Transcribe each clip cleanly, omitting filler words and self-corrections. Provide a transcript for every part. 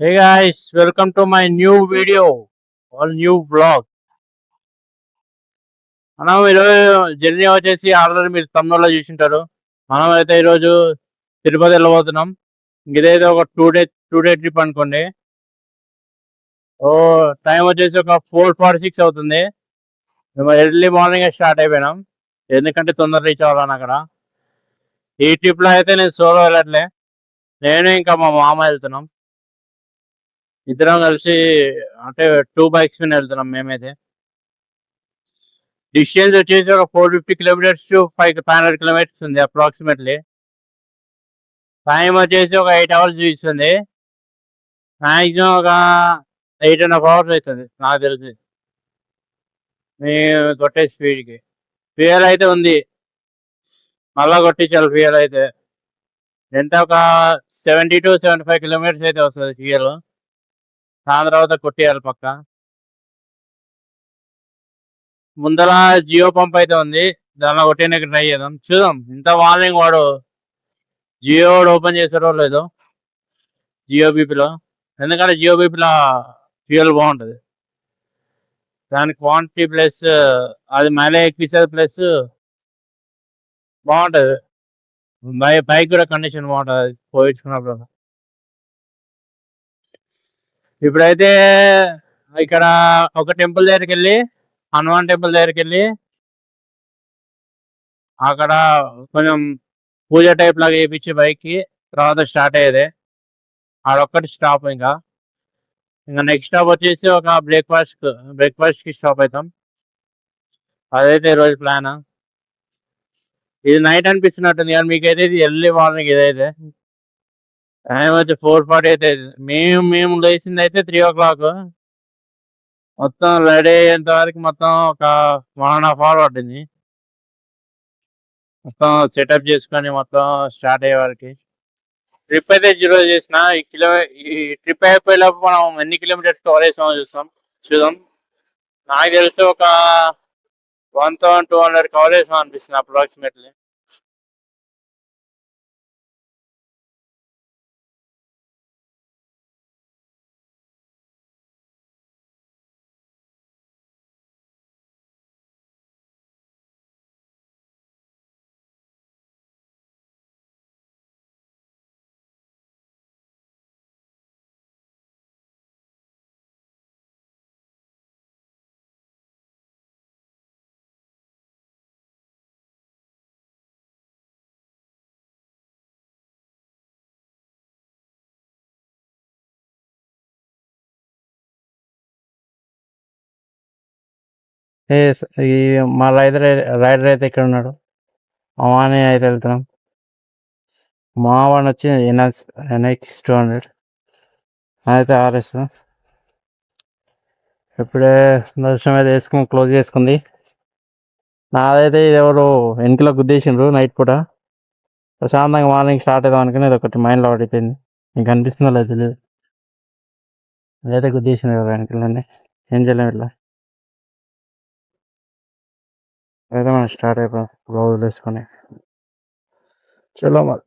Hey guys, welcome to my new video or new vlog. మనం ఈరోజు journey వచ్చేసి already మీరు తమిళలో చూసింటారు. మనం అయితే ఈరోజు తిరుపతి వెళ్ళబోతున్నాం. ఇదైతే ఒక టూ డే ట్రిప్ అనుకోండి. ఓ టైం వచ్చేసి ఒక 4:46 అవుతుంది. మేము ఎర్లీ మార్నింగ్ స్టార్ట్ అయిపోయినాం. ఎందుకంటే తొందర రీచ్ అవ్వాలని అక్కడ. ఈ ట్రిప్ లో అయితే నేను సోలో వెళ్ళట్లే. నేను ఇంకా మా మామ వెళ్తున్నాం. ఇద్దరం కలిసి అంటే 2 బైక్స్ మీద వెళ్తున్నాం మేమైతే. డిస్టెన్స్ వచ్చేసి ఒక 450 కిలోమీటర్స్ టు 500 కిలోమీటర్స్ ఉంది అప్రాక్సిమేట్లీ. టైం వచ్చేసి ఒక 8 అవర్స్ చూపిస్తుంది. మాక్సిమం ఒక 8.5 అవర్స్ అవుతుంది నాకు తెలిసి మేము కొట్టే స్పీడ్కి. ఫ్యూయల్ అయితే ఉంది, మళ్ళా కొట్టించాలి ఫ్యూయల్ అయితే. ఎంత ఒక 70 to 75 కిలోమీటర్స్ అయితే వస్తుంది ఫ్యూయల్. దాని తర్వాత కొట్టేయాలి పక్క. ముందర జియో పంప్ అయితే ఉంది, దానిలో కొట్టేయడానికి ట్రై చేద్దాం. చూద్దాం ఇంత మార్నింగ్ వాడు జియో ఓపెన్ చేసారో లేదో జియో బీపీలో. ఎందుకంటే జియో బీపీలో ఫ్యూయల్ బాగుంటుంది. దాని క్వాంటిటీ ప్లస్ అది మైలేజ్ ఎక్కిస్తుంది, ప్లస్ బాగుంటుంది. బైక్ కూడా కండిషన్ బాగుంటుంది పోయించుకున్నప్పుడు. ఇప్పుడైతే ఇక్కడ ఒక టెంపుల్ దగ్గరికి వెళ్ళి, హనుమాన్ టెంపుల్ దగ్గరికి వెళ్ళి అక్కడ కొంచెం పూజ టైప్ లాగా వేయించి బైక్కి, తర్వాత స్టార్ట్ అయ్యేది. ఆడొక్కటి స్టాప్. ఇంకా నెక్స్ట్ స్టాప్ వచ్చేసి ఒక బ్రేక్ఫాస్ట్కి స్టాప్ అవుతాం. అదైతే ఈరోజు ప్లాన్. ఇది నైట్ అనిపిస్తున్నట్టుంది కానీ మీకైతే ఇది ఎర్లీ మార్నింగ్. ఇదైతే టైం వచ్చి 4:40 అయితే. మేము లేచింది అయితే 3 o'clock. మొత్తం రెడీ అయ్యేంత వరకు మొత్తం ఒక 1.5 hour పట్టింది. మొత్తం సెటప్ చేసుకొని మొత్తం స్టార్ట్ అయ్యే వరకు. ట్రిప్ అయితే 0 చేసిన. ఈ ట్రిప్ అయిపోయేలోపు మనం ఎన్ని కిలోమీటర్స్ కవర్ చేసామో చూద్దాం. నాకు తెలిసి ఒక 1200 కవర్ చేసాం అనిపిస్తుంది అప్రాక్సిమేట్లీ. ఈ మా రైడర్ అయితే ఇక్కడ ఉన్నాడు. మావాని అయితే వెళ్తున్నాం. మావాని వచ్చి NX 200, అయితే RS. ఇప్పుడే దర్శనం అయితే క్లోజ్ చేసుకుంది. నాదైతే ఇది ఎవరు వెనుకలో గుద్దేసిండ్రు నైట్ పూట. ప్రశాంతంగా మార్నింగ్ స్టార్ట్ అవుదాం అనుకుని ఇది ఒకటి మైండ్లో పడిపోయింది. ఇంక అనిపిస్తుందో లేదు తెలియదు. అదైతే గుద్దేసింది కదా వెనకలన్నీ. ఏం చేయలేము ఇట్లా. అయితే మనం స్టార్ట్ అయిపోయాం గ్లౌజులు వేసుకొని. చలో మరి.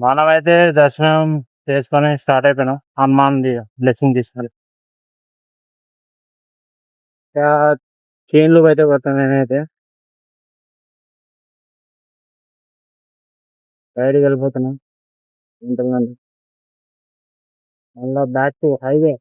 మనమైతే దర్శనం చేసుకొని స్టార్ట్ అయిపోయినాం. హనుమాన్ బ్లెస్సింగ్ తీసుకొని చైన్లు అయితే కొడతాను నేనైతే. బయటికి వెళ్ళిపోతున్నాం ఇంతమంది. మళ్ళీ బ్యాక్ టు హైవే.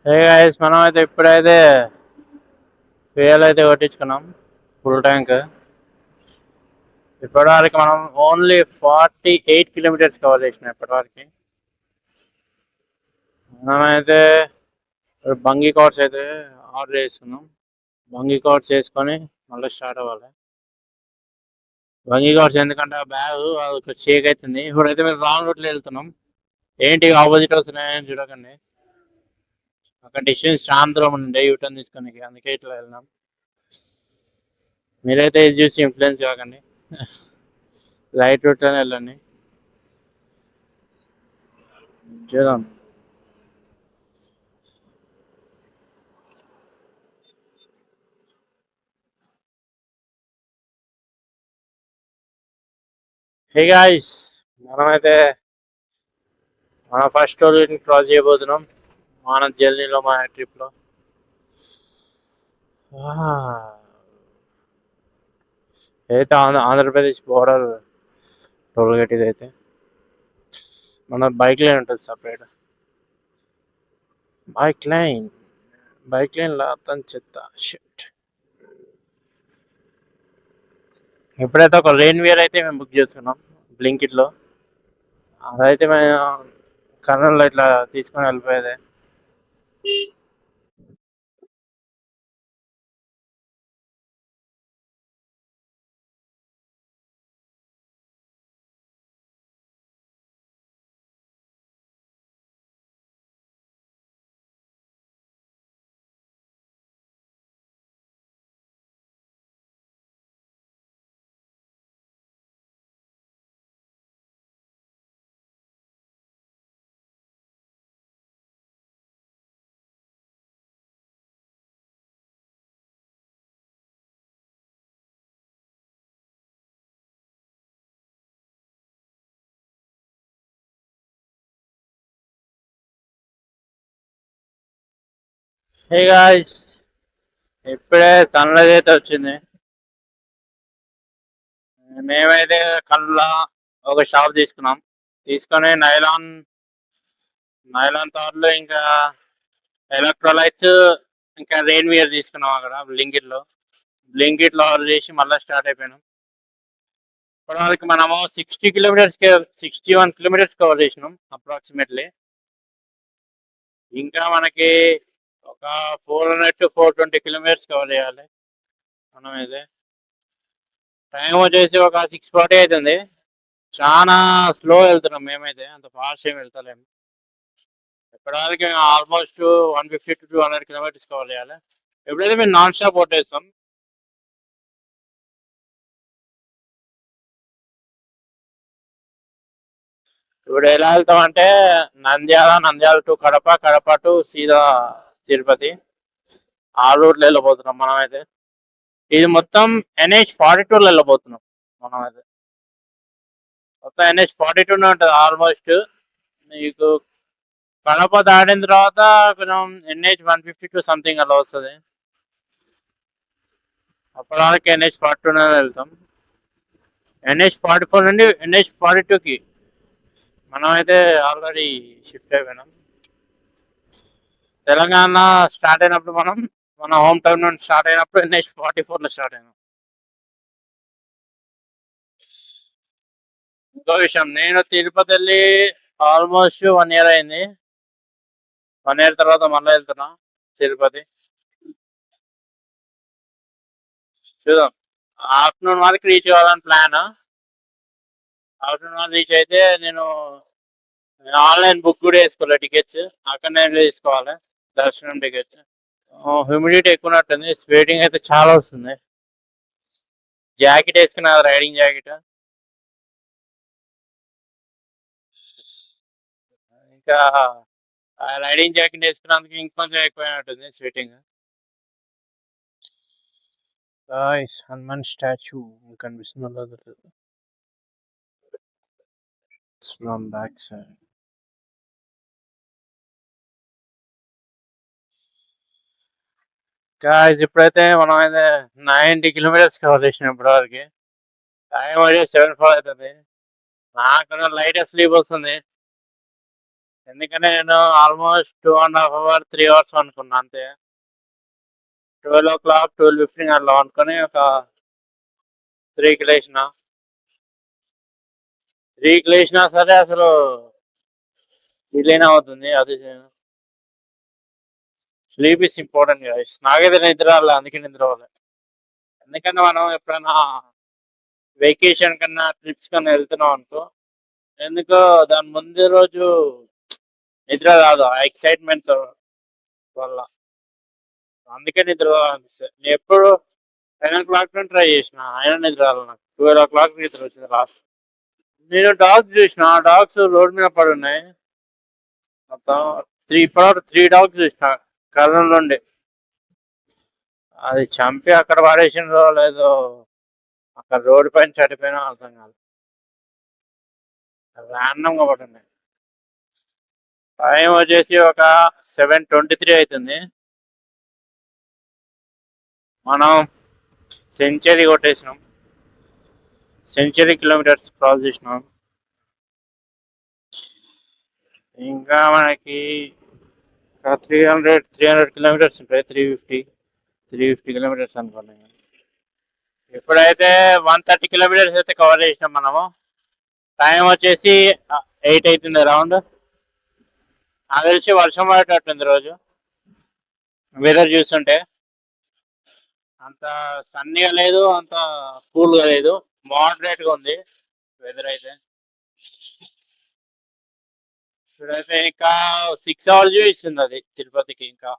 గైస్ మనం అయితే ఇప్పుడైతే ఫ్యూయల్ అయితే కొట్టించుకున్నాం ఫుల్ ట్యాంక్. ఇప్పటివరకు మనం ఓన్లీ 48 కిలోమీటర్స్ కవర్ చేసినాం ఇప్పటివరకు. మనమైతే బంగీ కార్డ్స్ అయితే ఆర్డర్ చేసుకున్నాం. బంగీ కార్డ్స్ వేసుకొని మళ్ళీ స్టార్ట్ అవ్వాలి. బంగీ కార్డ్స్ ఎందుకంటే ఆ బ్యాగ్ అది షేక్ అవుతుంది. ఇప్పుడైతే మేము రాంగ్ రూట్లో వెళ్తున్నాం. ఏంటి ఆపోజిట్ వస్తున్నాయని చూడకండి, అక్కడ డిస్టెన్స్ చాలా దూరం ఉండే యూటర్న్ తీసుకొని, అందుకే ఇట్లా వెళ్ళినాం. మీరైతే ఇది చూసి ఇన్ఫ్లుయెన్స్ కాకండి, రైట్ రూట్లోనే వెళ్ళండి. చూద్దాం. హే గాయ్స్, మనమైతే మన ఫస్ట్ రోజు క్రాస్ చేయబోతున్నాం మన జర్నీలో, మన ట్రిప్లో. అయితే ఆంధ్రప్రదేశ్ బోర్డర్ టోల్ గేట్ ఇదైతే. మన బైక్ లైన్ ఉంటుంది సపరేట్. బైక్ లైన్ అతని చెత్త షిట్. ఎప్పుడైతే ఒక రెయిన్ వేర్ అయితే మేము బుక్ చేసుకున్నాం బ్లింకిట్లో. అదైతే మేము కర్నూలులో ఇట్లా తీసుకొని వెళ్ళిపోయేది. హే గాయ్స్, ఇప్పుడే సన్రైజ్ అయితే వచ్చింది. మేమైతే కళ్ళ ఒక షాప్ తీసుకున్నాం. తీసుకొని నైలాన్ తార్లు, ఇంకా ఎలక్ట్రోలైట్స్, ఇంకా రెయిన్ వేర్ తీసుకున్నాం అక్కడ బ్లింకిట్లో ఆర్డర్ చేసి మళ్ళీ స్టార్ట్ అయిపోయినాం. ఇప్పటివరకు మనము 61 కిలోమీటర్స్ కవర్ చేసినాం అప్రాక్సిమేట్లీ. ఇంకా మనకి ఒక 400 to 420 కిలోమీటర్స్ కవర్ చేయాలి మనమైతే. టైం వచ్చేసి ఒక 6:40 అవుతుంది. చాలా స్లో వెళ్తున్నాం మేమైతే, అంత ఫాస్ట్ ఏమి వెళ్తలేము. ఇప్పటివరకు ఆల్మోస్ట్ 150 to 200 కిలోమీటర్స్ కవర్ చేయాలి. ఎప్పుడైతే మేము నాన్ స్టాప్ కొట్టేస్తాం. ఇప్పుడు ఎలా వెళ్తాం అంటే నంద్యాల టు కడప టు సీదా తిరుపతి, ఆ రూట్లో వెళ్ళిపోతున్నాం మనమైతే. ఇది మొత్తం NH-42లో వెళ్ళిపోతున్నాం మనమైతే. మొత్తం NH-42 ఉంటుంది ఆల్మోస్ట్. మీకు కడప దాటిన తర్వాత కొంచెం NH-152 సంథింగ్ అలా వస్తుంది. అప్పటివరకు NH-42 వెళ్తాం. NH-44 నుండి NH-42కి మనమైతే ఆల్రెడీ షిఫ్ట్ అయిపోయినాం. తెలంగాణ స్టార్ట్ అయినప్పుడు మన హోమ్ టౌన్ నుండి స్టార్ట్ అయినప్పుడు NH-44లో స్టార్ట్ అయినాం. ఇంకో విషయం, నేను తిరుపతి వెళ్ళి ఆల్మోస్ట్ 1 year అయింది. 1 year తర్వాత మళ్ళీ వెళ్తున్నా తిరుపతి. చూద్దాం, ఆఫ్టర్నూన్ వరకు రీచ్ కావాలని ప్లాన్. ఆఫ్టర్నూన్ వరకు రీచ్ అయితే నేను ఆన్లైన్ బుక్ కూడా వేసుకోవాలి టికెట్స్. అక్కడనే తీసుకోవాలి దర్శనం టికెట్స్. హ్యూమిడిటీ ఎక్కువ ఉన్నట్టుంది, స్వెటింగ్ అయితే చాలా వస్తుంది. జాకెట్ వేసుకున్నా, రైడింగ్ జాకెట్. ఇంకా రైడింగ్ జాకెట్ వేసుకున్నందుకు ఇంకొంచెం ఎక్కువైనట్టుంది స్వెటింగ్. హనుమాన్ స్టాచ్యూ కనిపిస్తుంది ఫ్రమ్ బ్యాక్ సైడ్. గాయ్స్, ఇప్పుడైతే మనం అయితే 90 కిలోమీటర్స్ కవర్ చేసినాం ఇప్పటివరకు. టైం అయితే 7:04 అవుతుంది. నాకు లైట్ స్లీప్ వస్తుంది. ఎందుకంటే నేను ఆల్మోస్ట్ 2.5 hours 3 hours అనుకున్నా అంతే. 12 o'clock 12:15 అట్లా అనుకుని ఒక 3కి లేచిన. 3కి లేచినా సరే అసలు డిలేనే అవుతుంది. అది స్లీప్ ఇస్ ఇంపార్టెంట్ గైస్. నాకైతే నిద్ర రాలే, అందుకే నిద్ర రాలే. ఎందుకంటే మనం ఎప్పుడైనా వెకేషన్ కన్నా ట్రిప్స్ కన్నా వెళ్తున్నాం అనుకో, ఎందుకో దాని ముందు రోజు నిద్ర రాదు ఆ ఎక్సైట్మెంట్ వల్ల. అందుకే నిద్ర రాలనిపిస్తుంది. నేను ఎప్పుడు 10 o'clock ట్రై చేసిన, అయినా నిద్ర రాలేదు నాకు. 12 o'clock నిద్ర వచ్చింది లాస్ట్. నేను డాగ్స్ చూసిన, డాగ్స్ రోడ్ మీద పడి ఉన్నాయి మొత్తం. 3 డాగ్స్ చూసిన కర్నూలు నుండి. అది చంపి అక్కడ పడేసినో లేదో, అక్కడ రోడ్డు పైన చనిపోయినా అర్థం కాదు. ర్యాండమ్గా పడున్నాయి. టైం వచ్చేసి ఒక 7:23 అవుతుంది. మనం సెంచరీ కొట్టేసినాం. సెంచరీ కిలోమీటర్స్ క్రాస్ చేసినాం. ఇంకా మనకి 300 కిలోమీటర్స్ ఉంటాయి. 350 కిలోమీటర్స్ అనుకోండి. ఇప్పుడైతే 130 కిలోమీటర్స్ అయితే కవర్ చేసినాం మనము. టైం వచ్చేసి 8 అవుతుంది అరౌండ్. నాకు తెలిసి వర్షం పడేటట్టుంది రోజు, వెదర్ చూస్తుంటే. అంత సన్నీగా లేదు, అంత కూల్గా లేదు, మోడరేట్గా ఉంది వెదర్ అయితే. ఇప్పుడైతే ఇంకా 6 hours చూపిస్తుంది అది తిరుపతికి. ఇంకా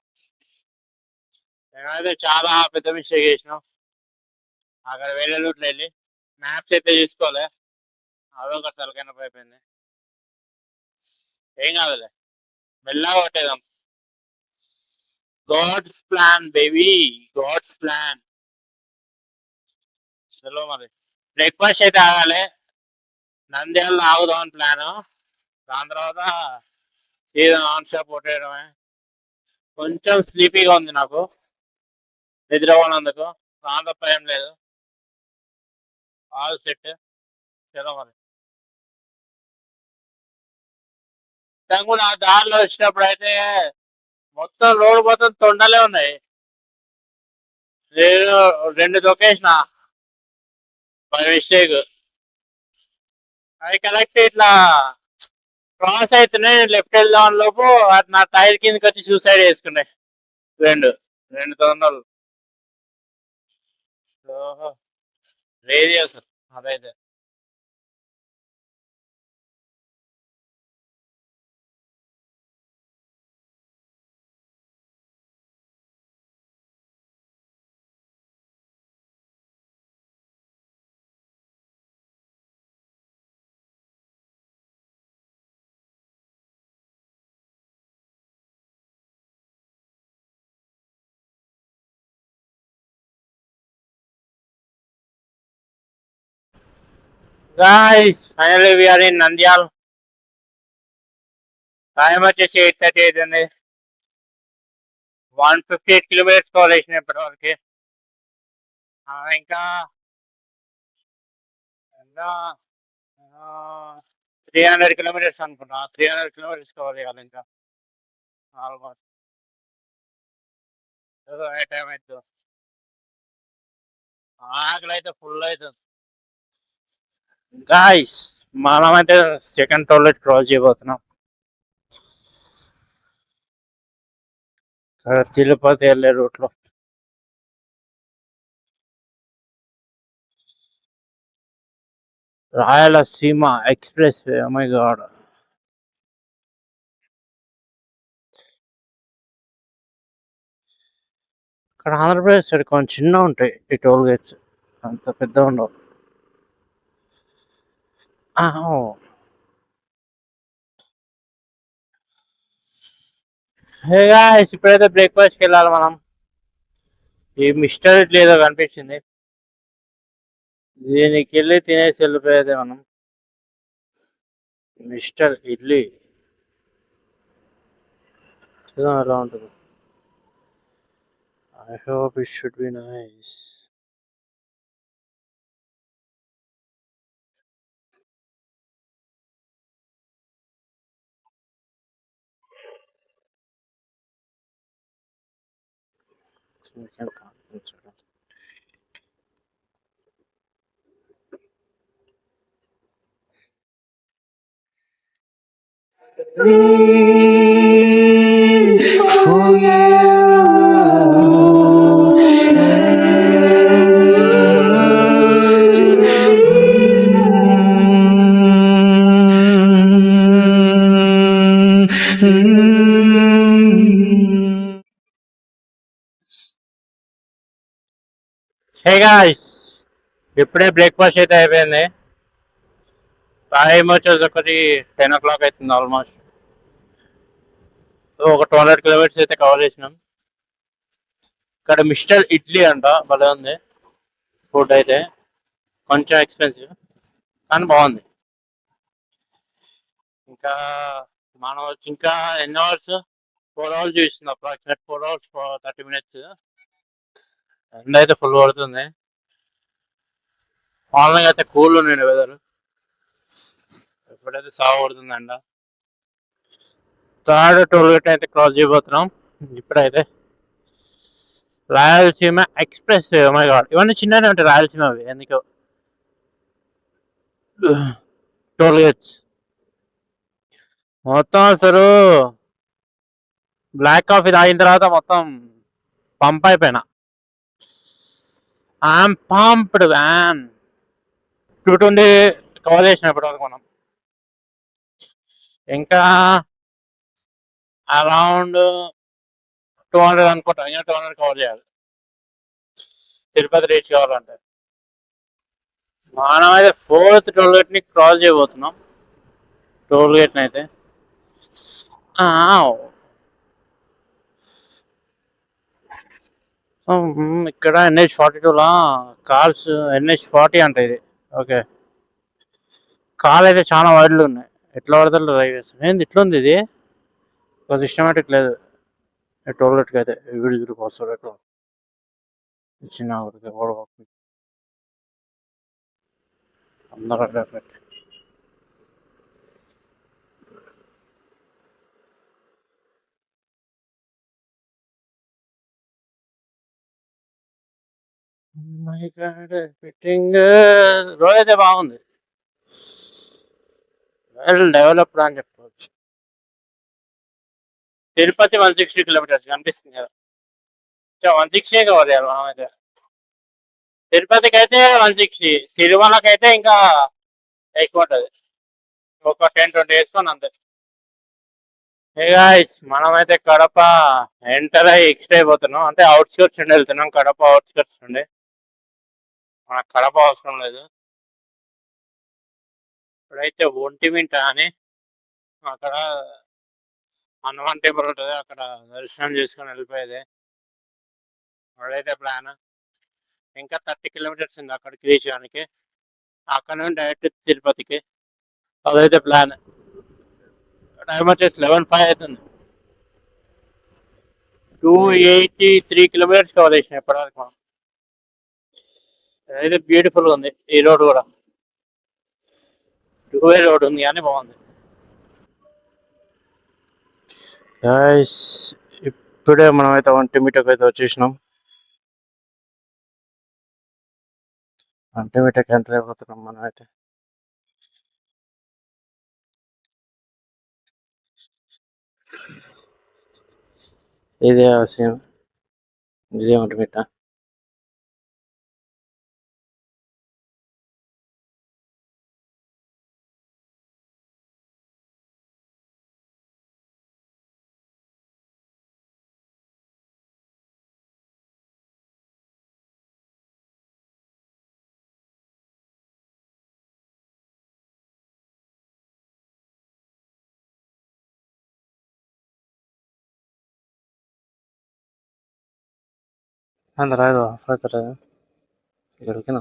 మేమైతే చాలా పెద్ద మిస్టేక్ చేసినాం అక్కడ వేరే రూట్లో వెళ్ళి. మ్యాప్స్ అయితే చూసుకోలే, అదొక తలకైన అయిపోయింది. ఏం కాదులే, మెల్లగా కొట్టేదాం. God's plan baby, God's plan. చలో మరి బ్రేక్ఫాస్ట్ అయితే ఆగాలి. నంద్యాలలో ఆగుదామని ప్లాను. దాని తర్వాత సీదా ఆన్ షాప్ కొట్టేయడమే. కొంచెం స్లీపీగా ఉంది నాకు, నిద్ర పోనందుకు. దాని తప్ప ఏం లేదు, ఆల్ సెట్. చలో మరి. కూడా ఆ దారిలో వచ్చినప్పుడు అయితే మొత్తం రోడ్డు మొత్తం తొండలే ఉన్నాయి. నేను 2 తొక్కేసిన బై మిస్టేక్. అది కరెక్ట్ ఇట్లా క్రాస్ అయితేనే లెఫ్ట్ వెళ్దాం లోపు నా టైర్ కిందకి వచ్చి సూసైడ్ చేసుకున్నాయి. రెండు తొండలు. లేదు అసలు అదైతే. Guys, finally we are in Nandyal. Time వచ్చేసి 8:30 అవుతుంది. 158 కిలోమీటర్స్ కవర్ చేసిన ఇప్పటివరకు. ఇంకా 300 కిలోమీటర్స్ అనుకున్నా. 300 కిలోమీటర్స్ కవర్ చేయాలి ఇంకా ఆల్మోస్ట్. ఏ టైం అవుతుంది, ఆకలి అయితే ఫుల్ అవుతుంది. గాయస్, మనమైతే సెకండ్ టోల్గేట్ క్రాస్ చేయబోతున్నాం. తిరుపతి వెళ్ళే రూట్లో. Rayalaseema express way. Oh my God. ఇక్కడ ఆంధ్రప్రదేశ్ సైడ్ కొంచెం చిన్న ఉంటాయి ఈ టోల్ గేట్స్, అంత పెద్ద ఉండవు. హే గాయ్స్, ఇప్పుడైతే బ్రేక్ఫాస్ట్కి వెళ్ళాలి మనం. ఈ మిస్టర్ ఇడ్లీ ఏదో కనిపించింది, దీనికి వెళ్ళి తినేసి వెళ్ళిపోయేదే మనం. మిస్టర్ ఇడ్లీ చూద్దాం ఎలా ఉంటుంది. I hope it should be nice. for hey guys, ఇప్పుడే బ్రేక్ఫాస్ట్ అయితే అయిపోయింది. టైం వచ్చేసి ఒకటి 10 o'clock అవుతుంది ఆల్మోస్ట్. సో ఒక 200 కిలోమీటర్స్ అయితే కవర్ చేసినాం. ఇక్కడ మిస్టర్ ఇడ్లీ అంట, భలే ఉంది ఫుడ్ అయితే. కొంచెం ఎక్స్పెన్సివ్ కానీ బాగుంది. ఇంకా మనం ఇంకా ఎన్ని అవర్స్, 4 hours చూస్తుంది. Approximate 4 hours 30 minutes. ఎండ అయితే ఫుల్ పడుతుంది. మార్నింగ్ అయితే కూల్ ఉండండి వెదర్, ఎప్పుడైతే సాగు పడుతుంది ఎండ. థర్డ్ టోల్ గేట్ అయితే క్రాస్ చేయబోతున్నాం ఇప్పుడైతే. రాయలసీమ ఎక్స్ప్రెస్, మై గాడ్, ఇవన్నీ చిన్ననే ఉంటాయి రాయలసీమవి ఎందుకో టోల్ గేట్స్. మొత్తం అసలు బ్లాక్ కాఫీ తాగిన తర్వాత మొత్తం పంప్ అయిపోయినా. I'm pumped van. 220 కవర్ చేసినప్పటి వరకు మనం. ఇంకా అరౌండ్ 200 అనుకుంటా, ఇంకా 200 కవర్ చేయాలి తిరుపతి రీచ్ కావాలంటే. మనం అయితే 4th టోల్ గేట్ ని క్రాస్ చేయబోతున్నాం. టోల్ గేట్ అయితే ఇక్కడ NH42లా కార్స్ NH40 అంట ఇది. ఓకే, కార్లు అయితే చాలా వైడ్లు ఉన్నాయి. ఎట్లా పడతా డ్రైవ్ చేస్తాను. ఏంది ఇట్లా ఉంది ఇది, ఒక సిస్టమేటిక్ లేదు టోల్ గేట్కి అయితే. వీడు తిరిగి వస్తాడు ఎట్లా చిన్న అందరూ పెట్టి. ఫిట్టింగ్ రోడ్ అయితే బాగుంది, వెల్ డెవలప్డ్ అని చెప్పుకోవచ్చు. తిరుపతి 160 కిలోమీటర్స్ కనిపిస్తుంది కదా, 160 కవర్ చేయాలి మనం అయితే. తిరుపతికి అయితే 160, తిరుమలకి అయితే ఇంకా ఎక్కువ ఉంటుంది, ఒక 10-20 వేసుకొని అంతే. మనమైతే కడప ఎంటర్ అయ్యి ఎక్స్ట్రా అయిపోతున్నాం, అంటే అవుట్స్కర్ట్స్ నుండి వెళ్తున్నాం. కడప అవుట్స్కర్ట్స్ నుండి, మనకు కడప అవసరం లేదు. ఇప్పుడైతే ఒంటిమింట అని అక్కడ హనుమాన్ టెంపుల్ ఉంటుంది, అక్కడ దర్శనం చేసుకొని వెళ్ళిపోయేది. అక్కడైతే ప్లాన్. ఇంకా 30 కిలోమీటర్స్ ఉంది అక్కడికి రీచ్ చేయడానికి, అక్కడ నుండి డైరెక్ట్ తిరుపతికి. అదైతే ప్లాన్. టైం వచ్చేసి 11:05 అవుతుంది. 283 కిలోమీటర్స్ కవర్ చేసినాయి ఇప్పటివరకు మనం. అదైతే బ్యూటిఫుల్గా ఉంది. ఈ రోడ్ కూడా 2-way రోడ్ ఉంది కానీ బాగుంది. ఇప్పుడే మనమైతే ఒంటిమిట్టకి అయితే వచ్చేసినాం. ఒంటిమిట్టకి ఎంటర్ అయిపోతున్నాం మనం అయితే. ఇదే అవసరం, ఇదే ఒంటిమిట్ట. అందరూ ఇక్కడికి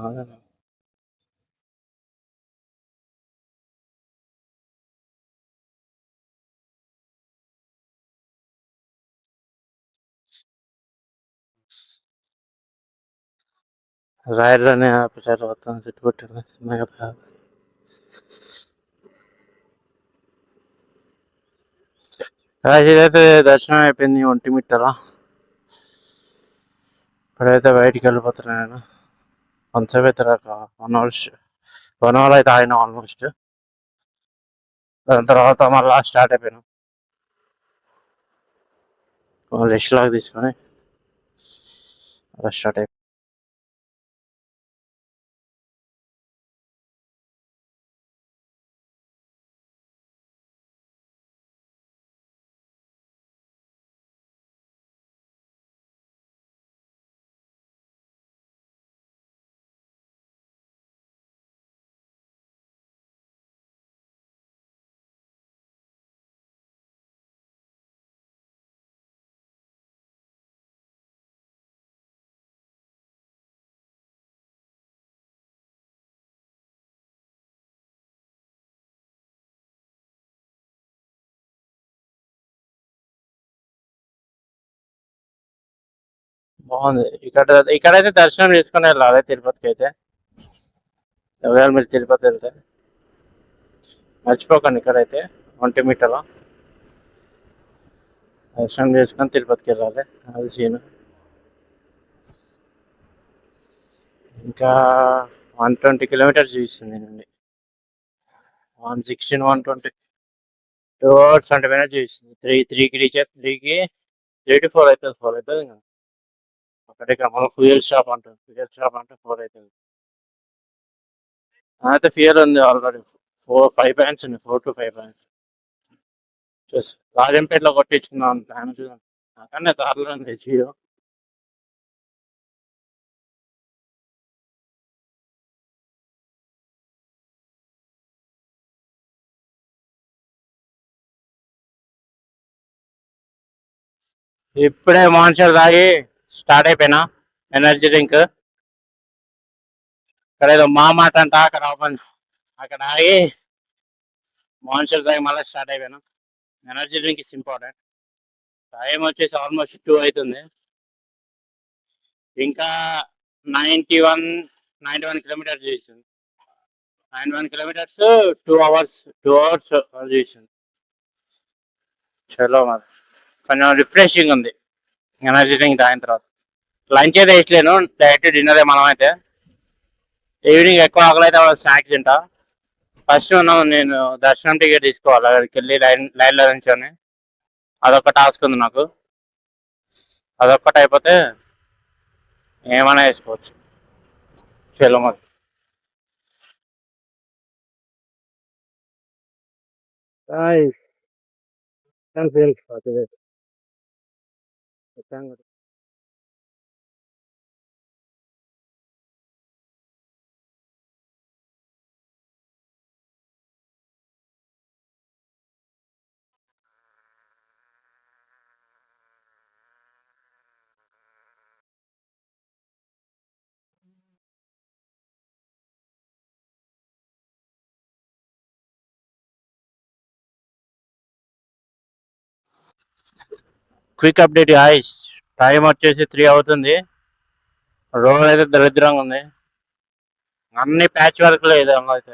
రాయర్లోనే ఆపేసారు మొత్తం చుట్టుపక్కల. ఇదైతే దర్శనం అయిపోయింది ఒంటిమిట్టలో. ఇప్పుడైతే బయటికి వెళ్ళిపోతున్నాను నేను. కొంతసేపు అయితే 1 అవర్ అయితే ఆగిన ఆల్మోస్ట్. దాని తర్వాత మళ్ళీ స్టార్ట్ అయిపోయాను. రెస్ట్ లాగా తీసుకొని అలా స్టార్ట్ అయిపోయాను. బాగుంది. ఇక్కడైతే దర్శనం చేసుకుని వెళ్ళాలి తిరుపతికి అయితే. ఒకవేళ మీరు తిరుపతి వెళ్తే మర్చిపోకండి, ఇక్కడైతే ఒంటిమిట్టలో దర్శనం చేసుకొని తిరుపతికి వెళ్ళాలి. అది సీన్. ఇంకా 120 కిలోమీటర్స్ చూపిస్తుంది నుండి. 116, 120, 2 hours 20 minutes చూపిస్తుంది. 3కి రీచ్ అయితే 3 to 4 అవుతుంది. 4 అవుతుంది ఇంకా అక్కడే మనం ఫ్యూయల్ షాప్ అంటే 4 అవుతుంది. అయితే ఫ్యూయల్ ఉంది ఆల్రెడీ. 5 పాయింట్స్ ఉంది. 4 to 5 పాయింట్స్ చూసి రాజంపేటలో కొట్టించుకున్నాను ప్లాన్. చూడండి నాకన్నా దారిలో ఉంది జియో. ఇప్పుడే మాన్సర్ తాగి స్టార్ట్ అయిపోయినా. ఎనర్జీ డ్రింక్ ఇక్కడ ఏదో మా మాట అంట, అక్కడ ఆగి మాన్సర్ తాగి మళ్ళీ స్టార్ట్ అయిపోయినా. Energy drink is important. Time వచ్చేసి ఆల్మోస్ట్ 2 అవుతుంది. ఇంకా 91 కిలోమీటర్స్ చేసింది. 91 కిలోమీటర్స్ 2 hours చేసింది. చలో మరి కొంచెం రిఫ్రెషింగ్ ఉంది ఎనర్జీ డ్రింక్ తాగిన తర్వాత. లంచ్ అయితే వేసలేను, డైరెక్ట్ డిన్నరే. మనం అయితే ఈవినింగ్ ఎక్కువ ఆకలి అయితే స్నాక్స్ తింటా. ఫస్ట్ నేను దర్శనం టికెట్ తీసుకోవాలి. అక్కడికి వెళ్ళి లైన్లో నుంచొని అదొక టాస్క్ ఉంది నాకు. అదొక్కటి అయిపోతే ఏమైనా వేసుకోవచ్చు. చలో మరి. క్విక్ అప్డేట్ గాయ్స్, టైం వచ్చేసి 3 అవుతుంది. రోడ్ అయితే దరిద్రంగా ఉంది. అన్ని ప్యాచ్ వర్క్ లేదు. అయితే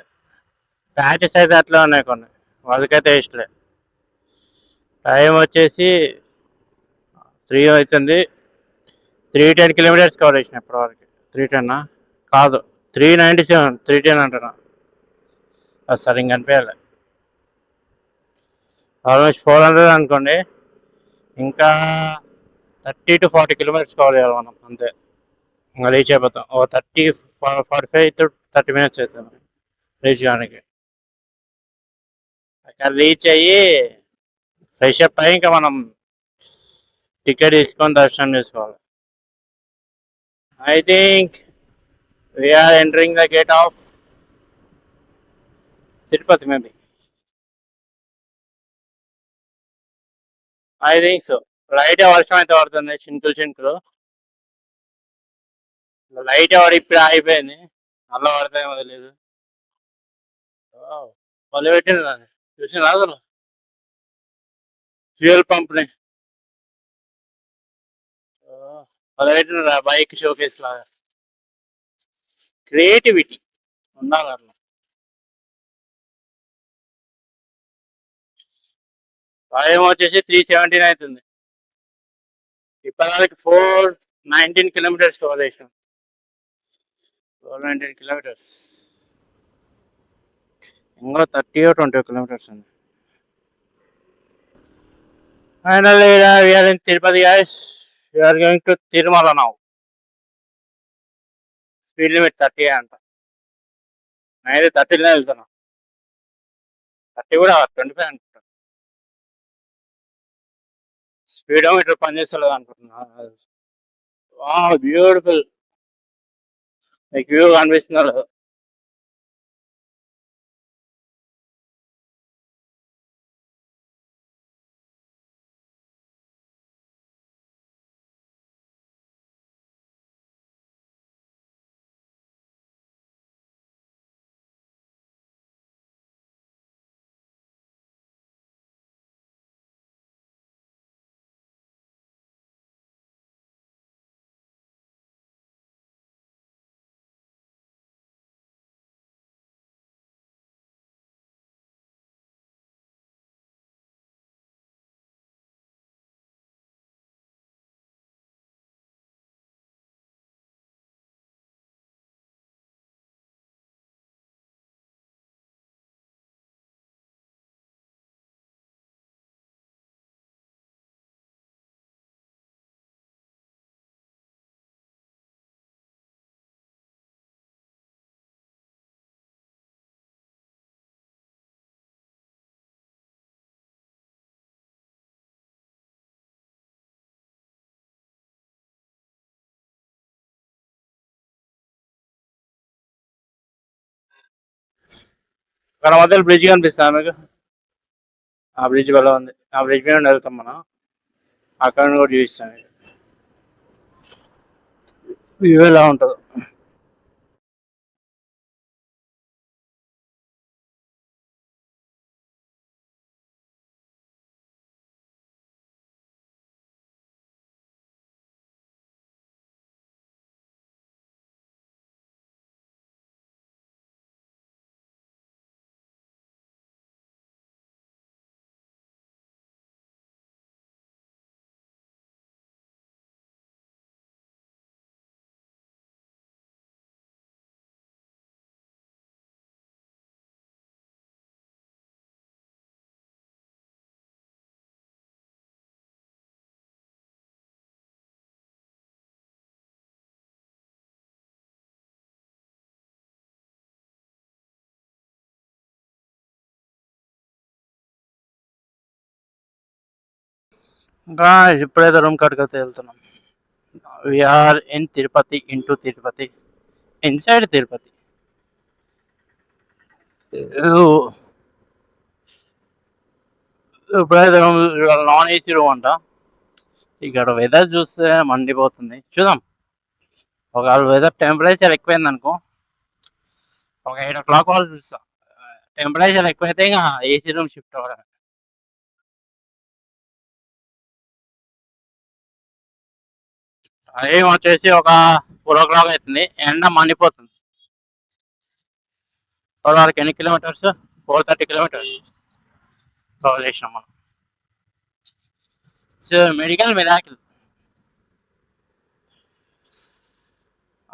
ప్యాచెస్ అయితే అట్లా ఉన్నాయి కొన్ని, వాళ్ళకైతే ఇష్టలే. టైం వచ్చేసి 3 అవుతుంది. 310 కిలోమీటర్స్ కవర్ చేసిన ఇప్పటివరకు. 310 కాదు, 397, 310 అంటున్నా. అది సరిగ్గా అనిపించాలి. ఆల్మోస్ట్ 400 అనుకోండి. ఇంకా 30 to 40 కిలోమీటర్స్ కవర్ చేయాలి మనం, అంతే. ఇంకా రీచ్ అయిపోతాం. 45 to 30 minutes అవుతుంది రీచ్ కానికి. అక్కడ రీచ్ అయ్యి ఫ్రెష్ అప్ అయ్యి ఇంకా మనం టికెట్ తీసుకొని దర్శనం చేసుకోవాలి. I think we are entering the gate of Tirupati. Maybe I think so. Light వర్షం అయితే పడుతుంది, చినుకులు. లైట్ పడి ఇప్పుడు ఆగిపోయింది. అలా పడతాయేమో తెలియదు. వాళ్ళు పెట్టింది దాన్ని చూసి రాదు. ఫ్యూయల్ పంప్ని వాళ్ళు పెట్టిన బైక్ షోకేస్ లాగా. క్రియేటివిటీ ఉండాలి అట్లా. టైం వచ్చేసి 3:17 అవుతుంది. ఇప్పటివరకు 19 kilometers cover చేసాం. 19 kilometers. ఇంకా 30 or 20 kilometers ఉంది. Finally, we are in Tirupati, guys. We are going to Tirumala now. Speed limit 30 అంట. నేనైతే 30లోనే వెళ్తున్నా. 30 కూడా 25 అనుకుంటా. స్పీడోమీటర్ పనిచేస్తలేదు అనుకుంటున్నా. బ్యూటిఫుల్. మీకు వ్యూ కనిపిస్తుందో. అక్కడ మధ్యలో బ్రిడ్జ్ కనిపిస్తా మీకు. ఆ బ్రిడ్జ్ వల్ల ఉంది. ఆ బ్రిడ్జ్ మీద వెళ్తాం మనం. అక్కడ కూడా చూపిస్తాను వ్యూ ఎలా ఉంటుందో. ఇంకా ఇప్పుడైతే రూమ్ కాడికైతే వెళ్తున్నాం. We are in Tirupati, into Tirupati, inside Tirupati. ఇప్పుడైతే నాన్ ఏసీ రూమ్ అంట. ఇక్కడ వెదర్ చూస్తే మండిపోతుంది. చూద్దాం, ఒకవేళ వెదర్ టెంపరేచర్ ఎక్కువైంది అనుకో, ఒక 8 o'clock వాళ్ళు చూస్తా. టెంపరేచర్ ఎక్కువైతే ఇంకా ఏసీ రూమ్ షిఫ్ట్ అవ్వడం. టైం వచ్చేసి ఒక 4 o'clock అవుతుంది. ఎండ మండిపోతుంది. వాళ్ళకి ఎన్ని కిలోమీటర్స్? 430 kilometers కవర్ చేసినాం మనం. So medical miracle.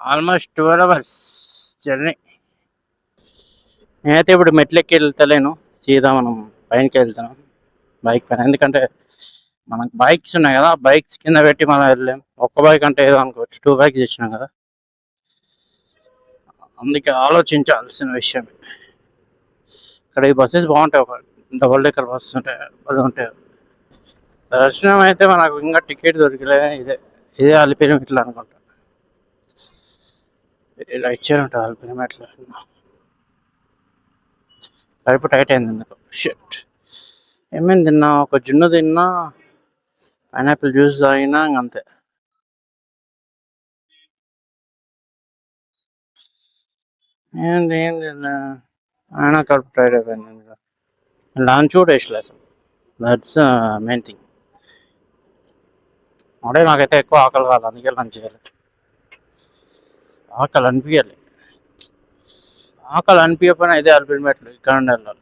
Almost 12 hours journey. నేనైతే ఇప్పుడు మెట్లెక్కి వెళ్తలేను, సీదా మనం పైనకి వెళ్తున్నాం బైక్ పైన. ఎందుకంటే మనకు బైక్స్ ఉన్నాయి కదా, బైక్స్ కింద పెట్టి మనం వెళ్ళలేం. ఒక్క బైక్ అంటే ఏదో అనుకోవచ్చు, 2 bikes ఇచ్చినాం కదా, అందుకే ఆలోచించాల్సిన విషయం. ఇక్కడ ఈ బస్సెస్ బాగుంటాయి, ఒక డబుల్ డెక్కర్ బస్సెస్ ఉంటాయి, అది ఉంటాయి. దర్శనం అయితే మనకు ఇంకా టికెట్ దొరికలే. ఇదే అలిపిరి మెట్లు అనుకుంటా. ఇలా ఇచ్చారు ఉంటుంది అలిపిరి మెట్లు. కడుపు టైట్ అయింది ఎందుకు. షట్. ఏమేమి తిన్నా? ఒక జున్ను తిన్నా, పైనాపిల్ జ్యూస్ తాగినా, అంతే. ఏం తిన్నా అయినా కడుపు టైట్ అయిపోయింది. లంచ్ కూడా వేసలే అసలు. That's main thing. అంటే నాకైతే ఎక్కువ ఆకలి కాదు, అందుకే లంచ్ చేయాలి. ఆకలి అనిపించాలి. ఆకలి అనిపించకపోయినా ఇదే అలిపిరి మెట్లు, ఇక్కడ నుండి వెళ్ళాలి.